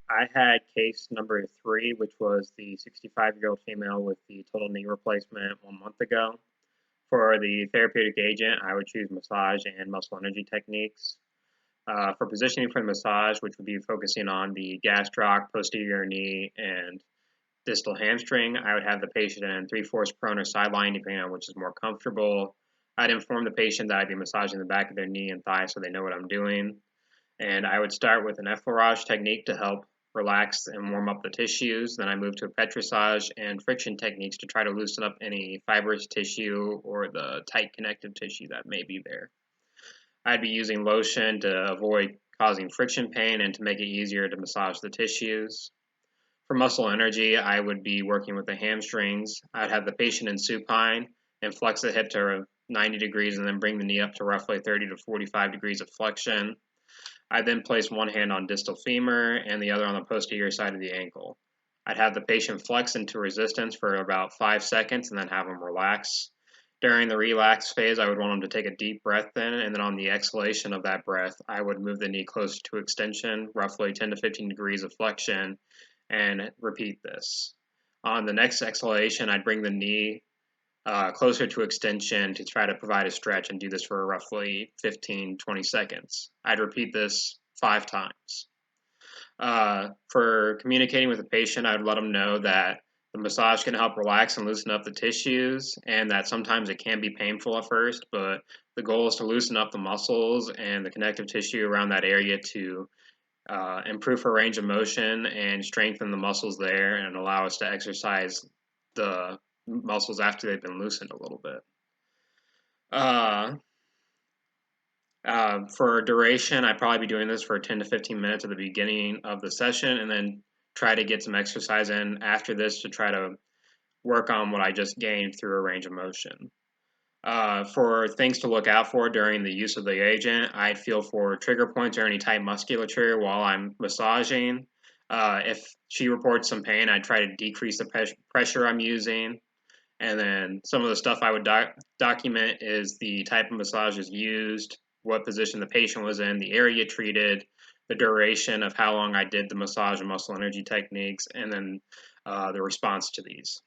I had case number 3, which was the 65-year-old female with the total knee replacement 1 month ago. For the therapeutic agent, I would choose massage and muscle energy techniques. For positioning for the massage, which would be focusing on the gastroc, posterior knee, and distal hamstring, I would have the patient in 3/4 prone or sideline, depending on which is more comfortable. I'd inform the patient that I'd be massaging the back of their knee and thigh so they know what I'm doing. And I would start with an effleurage technique to help relax and warm up the tissues. Then I move to a petrissage and friction techniques to try to loosen up any fibrous tissue or the tight connective tissue that may be there. I'd be using lotion to avoid causing friction pain and to make it easier to massage the tissues. For muscle energy, I would be working with the hamstrings. I'd have the patient in supine and flex the hip to 90 degrees and then bring the knee up to roughly 30 to 45 degrees of flexion. I'd then place one hand on distal femur and the other on the posterior side of the ankle. I'd have the patient flex into resistance for about 5 seconds and then have them relax. During the relax phase, I would want them to take a deep breath in, and then on the exhalation of that breath, I would move the knee closer to extension, roughly 10 to 15 degrees of flexion, and repeat this. On the next exhalation, I'd bring the knee closer to extension to try to provide a stretch and do this for roughly 15-20 seconds. I'd repeat this 5 times. For communicating with the patient, I'd let them know that the massage can help relax and loosen up the tissues, and that sometimes it can be painful at first, but the goal is to loosen up the muscles and the connective tissue around that area to improve her range of motion and strengthen the muscles there and allow us to exercise the muscles after they've been loosened a little bit. For duration, I'd probably be doing this for 10 to 15 minutes at the beginning of the session and then try to get some exercise in after this to try to work on what I just gained through a range of motion. For things to look out for during the use of the agent, I'd feel for trigger points or any tight musculature while I'm massaging. If she reports some pain, I'd try to decrease the pressure I'm using. And then some of the stuff I would document is the type of massages used, what position the patient was in, the area treated, the duration of how long I did the massage and muscle energy techniques, and then the response to these.